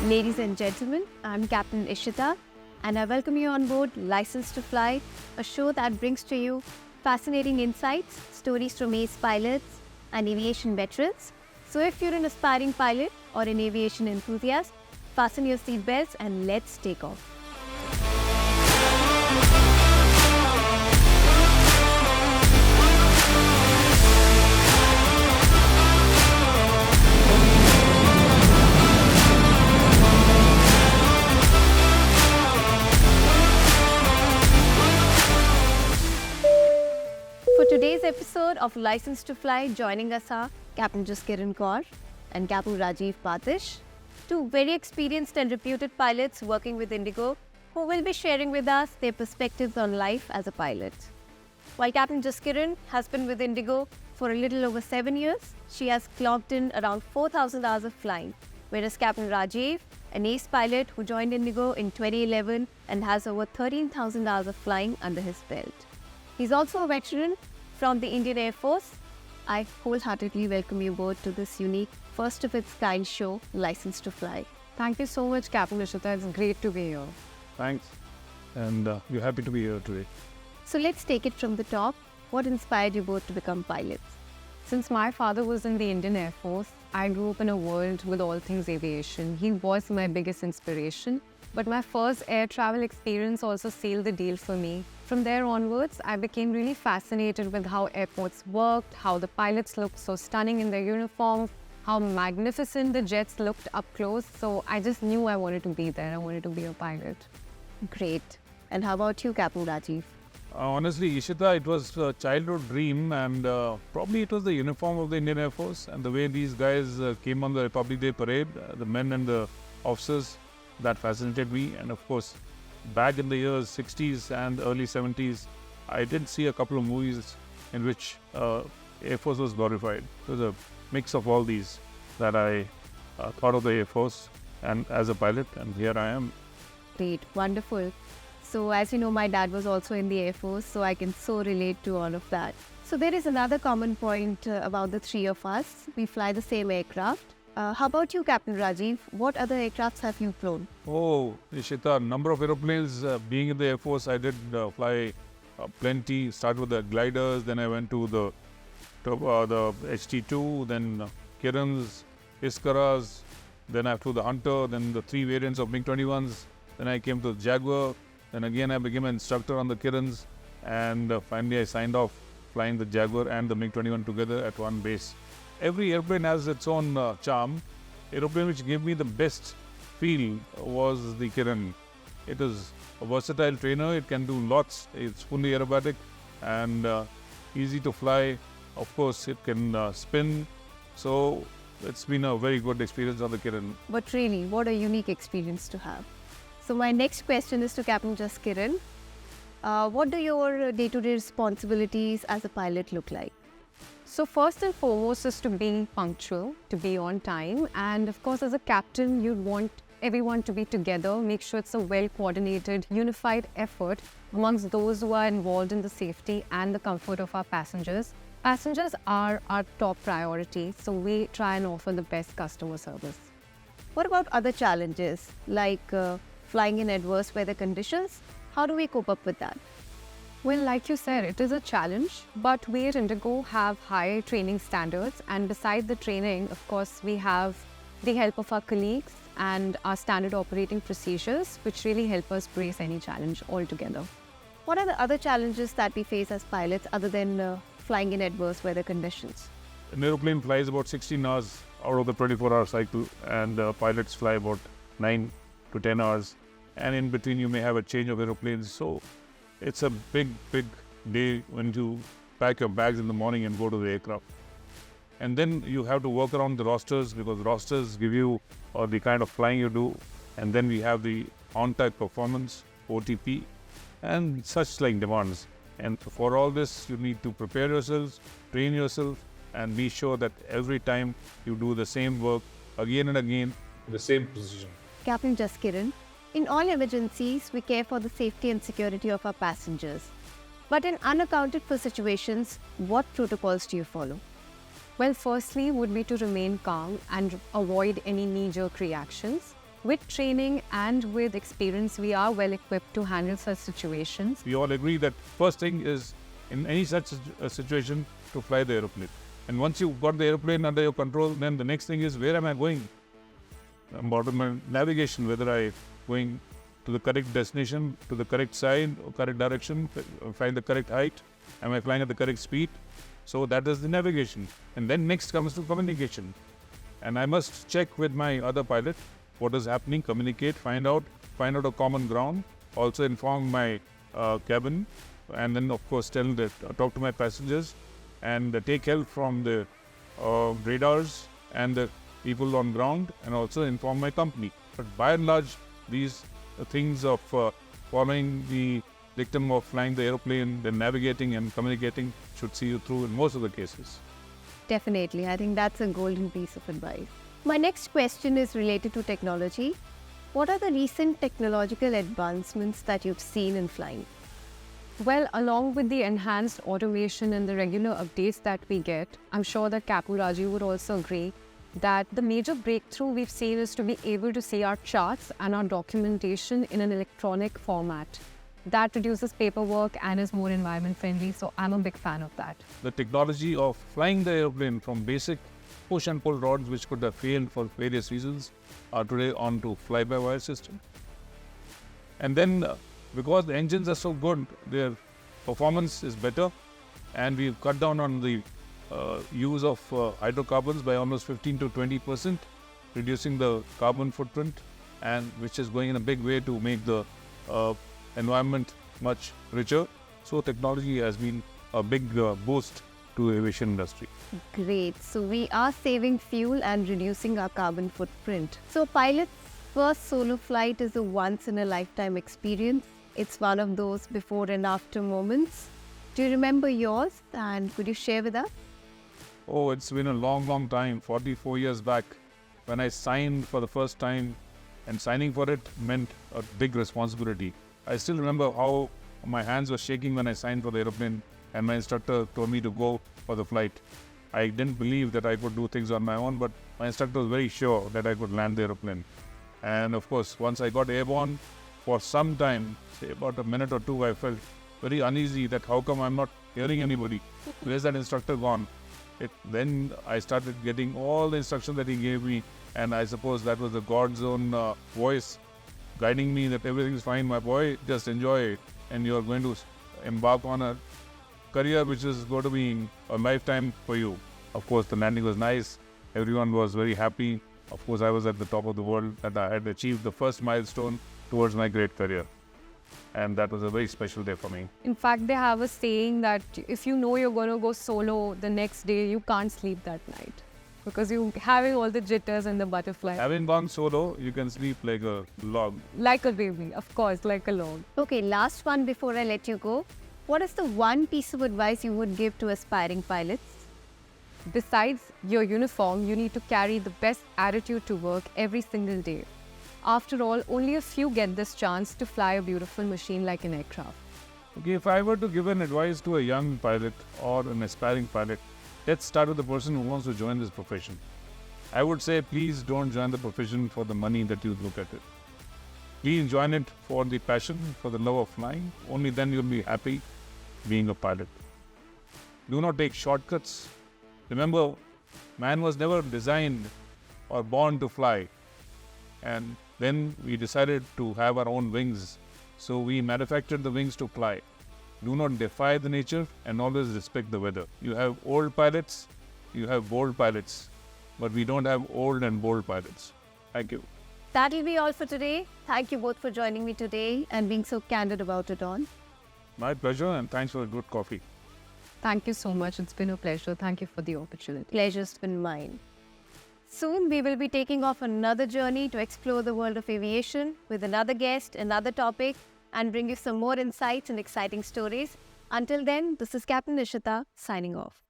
Ladies and gentlemen, I'm Captain Ishita and I welcome you on board License to Fly, a show that brings to you fascinating insights, stories from ace pilots and aviation veterans. So if you're an aspiring pilot or an aviation enthusiast, fasten your seatbelts and let's take off. For today's episode of License to Fly, joining us are Captain Jaskiran Kaur and Captain Rajiv, Battish, two very experienced and reputed pilots working with IndiGo who will be sharing with us their perspectives on life as a pilot. While Captain Jaskiran has been with IndiGo for a little over 7 years, she has clocked in around 4,000 hours of flying, whereas Captain Rajiv, an ace pilot who joined IndiGo in 2011 and has over 13,000 hours of flying under his belt. He's also a veteran from the Indian Air Force. I wholeheartedly welcome you both to this unique, first of its kind show, License to Fly. Thank you so much, Captain Ishita. It's great to be here. Thanks. And we're happy to be here today. So let's take it from the top. What inspired you both to become pilots? Since my father was in the Indian Air Force, I grew up in a world with all things aviation. He was my biggest inspiration. But my first air travel experience also sealed the deal for me. From there onwards, I became really fascinated with how airports worked, how the pilots looked so stunning in their uniforms, how magnificent the jets looked up close. So I just knew I wanted to be there. I wanted to be a pilot. Great. And how about you, Captain Rajiv? Honestly, Ishita, it was a childhood dream, and probably it was the uniform of the Indian Air Force and the way these guys came on the Republic Day parade, the men and the officers, that fascinated me. And of course, back in the years 60s and early 70s, I did see a couple of movies in which Air Force was glorified. It was a mix of all these that I thought of the Air Force and as a pilot, and here I am. Great, wonderful. So as you know, my dad was also in the Air Force, so I can so relate to all of that. So there is another common point about the three of us. We fly the same aircraft. How about you, Captain Rajiv? What other aircrafts have you flown? Oh, Ishita, number of aeroplanes. Being in the Air Force, I did fly plenty. Started with the gliders, then I went to the HT2, then Kirans, Iskaras, then I flew the Hunter, then the three variants of MiG-21s. Then I came to the Jaguar. Then again I became an instructor on the Kirans, and finally I signed off flying the Jaguar and the MiG-21 together at one base. Every airplane has its own charm. Airplane which gave me the best feel was the Kiran. It is a versatile trainer. It can do lots. It's fully aerobatic and easy to fly. Of course, it can spin. So it's been a very good experience on the Kiran. But really, what a unique experience to have. So my next question is to Captain Jaskiran. What do your day-to-day responsibilities as a pilot look like? So first and foremost is to be punctual, to be on time. And of course, as a captain, you'd want everyone to be together, make sure it's a well-coordinated, unified effort amongst those who are involved in the safety and the comfort of our passengers. Passengers are our top priority, so we try and offer the best customer service. What about other challenges like flying in adverse weather conditions? How do we cope up with that? Well, like you said, it is a challenge, but we at IndiGo have high training standards, and beside the training, of course, we have the help of our colleagues and our standard operating procedures, which really help us brace any challenge altogether. What are the other challenges that we face as pilots other than flying in adverse weather conditions? An aeroplane flies about 16 hours out of the 24-hour cycle, and pilots fly about 9 to 10 hours. And in between, you may have a change of aeroplanes. So it's a big day when you pack your bags in the morning and go to the aircraft. And then you have to work around the rosters, because rosters give you the kind of flying you do. And then we have the on-time performance, OTP, and such like demands. And for all this, you need to prepare yourselves, train yourself, and be sure that every time you do the same work again and again, the same position. Captain Jaskiran, in all emergencies, we care for the safety and security of our passengers. But in unaccounted for situations, what protocols do you follow? Well, firstly would be to remain calm and avoid any knee-jerk reactions. With training and with experience, we are well equipped to handle such situations. We all agree that first thing is, in any such a situation, to fly the aeroplane. And once you've got the aeroplane under your control, then the next thing is, where am I going? About my navigation, whether I going to the correct destination, to the correct side, or correct direction, find the correct height, am I flying at the correct speed? So that is the navigation. And then next comes to communication. And I must check with my other pilot what is happening, communicate, find out a common ground, also inform my cabin, and then of course talk to my passengers, and take help from the radars and the people on ground, and also inform my company. But by and large, these things of following the dictum of flying the aeroplane, then navigating and communicating should see you through in most of the cases. Definitely. I think that's a golden piece of advice. My next question is related to technology. What are the recent technological advancements that you've seen in flying? Well, along with the enhanced automation and the regular updates that we get, I'm sure that Rajiv would also agree that the major breakthrough we've seen is to be able to see our charts and our documentation in an electronic format. That reduces paperwork and is more environment friendly, so I'm a big fan of that. The technology of flying the aeroplane from basic push and pull rods, which could have failed for various reasons, are today on to fly-by-wire system. And then because the engines are so good, their performance is better, and we've cut down on the use of hydrocarbons by almost 15 to 20%, reducing the carbon footprint, and which is going in a big way to make the environment much richer. So technology has been a big boost to the aviation industry. Great. So we are saving fuel and reducing our carbon footprint. So pilot's first solo flight is a once-in-a-lifetime experience. It's one of those before and after moments. Do you remember yours, and could you share with us? Oh, it's been a long time, 44 years back, when I signed for the first time, and signing for it meant a big responsibility. I still remember how my hands were shaking when I signed for the aeroplane, and my instructor told me to go for the flight. I didn't believe that I could do things on my own, but my instructor was very sure that I could land the aeroplane. And of course, once I got airborne, for some time, say about a minute or two, I felt very uneasy that how come I'm not hearing anybody? Where's that instructor gone? Then I started getting all the instructions that he gave me, and I suppose that was the God's own voice guiding me that everything is fine, my boy, just enjoy it, and you're going to embark on a career which is going to be a lifetime for you. Of course, the landing was nice. Everyone was very happy. Of course, I was at the top of the world, that I had achieved the first milestone towards my great career. And that was a very special day for me. In fact, they have a saying that if you know you're going to go solo the next day, you can't sleep that night, because you're having all the jitters and the butterflies. Having gone solo, you can sleep like a log. Like a baby, of course, like a log. Okay, last one before I let you go. What is the one piece of advice you would give to aspiring pilots? Besides your uniform, you need to carry the best attitude to work every single day. After all, only a few get this chance to fly a beautiful machine like an aircraft. Okay, if I were to give an advice to a young pilot or an aspiring pilot, let's start with the person who wants to join this profession. I would say, please don't join the profession for the money that you look at it. Please join it for the passion, for the love of flying. Only then you'll be happy being a pilot. Do not take shortcuts. Remember, man was never designed or born to fly. And then we decided to have our own wings. So we manufactured the wings to fly. Do not defy the nature, and always respect the weather. You have old pilots, you have bold pilots, but we don't have old and bold pilots. Thank you. That'll be all for today. Thank you both for joining me today and being so candid about it all. My pleasure, and thanks for the good coffee. Thank you so much. It's been a pleasure. Thank you for the opportunity. Pleasure's been mine. Soon we will be taking off another journey to explore the world of aviation with another guest, another topic, and bring you some more insights and exciting stories. Until then, this is Captain Nishita signing off.